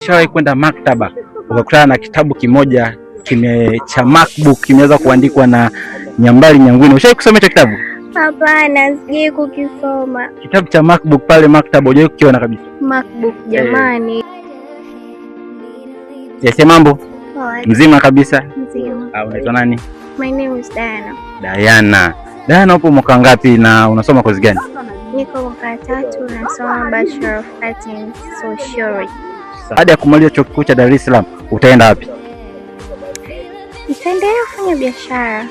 Nishawahi kwenda maktaba ukakutana na kitabu kimoja cha MacBook kimeweza kuandikwa na Nyambali Nyangwine. Ushawahi kusoma hicho kitabu? Hapana, sijawahi kukisoma. Kitabu cha MacBook pale maktaba hujawahi kukiona kabisa? MacBook jamani. Yes, mambo? Mzima kabisa? Mzima. Unaitwa nani? My name is Diana. Diana, upo mwaka ngapi na unasoma kozi gani? Niko mwaka 3 nasoma Bachelor of Arts in Sociology. Baada ya kumaliza chuo kikuu cha Dar es Salaam, utaenda wapi? Nitaendelea kufanya biashara.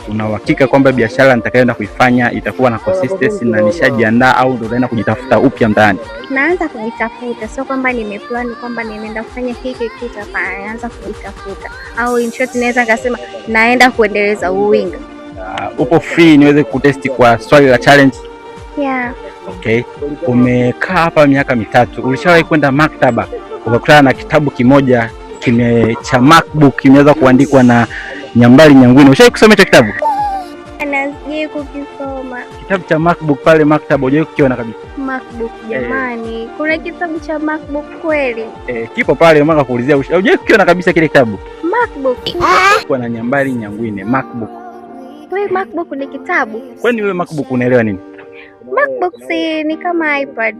Una uhakika kwamba biashara nitakayoenda kuifanya itakuwa na consistency na nishajiandaa, au ndio unaenda kujitafuta upya mtaani? Naanza kujitafuta, sio kwamba nimeplan kwamba ninaenda kufanya hiki kitu, hapana, naanza kujitafuta. Au in short naweza kusema naenda kuendeleza uwinga. Upo free niweze kutesti kwa swali la challenge? Yeah. Okay. Umekaa hapa miaka 3. Ulishawahi kwenda maktaba ukakutana na kitabu kimoja cha MacBook kimeweza kuandikwa na Nyambali Nyangwine. Ushawahi kusoma hicho kitabu? Sijawahi kukisoma. Kitabu cha MacBook pale maktaba hujawahi kukiona kabisa? MacBook jamani. Kuna kitabu cha MacBook kweli? Kipo pale, mwaka kuulizia hujawahi kukiona kabisa kile kitabu? MacBook kwa na Nyambali Nyangwine, MacBook. Wewe MacBook ni kitabu? Kwani wewe MacBook unaelewa nini? MacBook si ni kama iPad.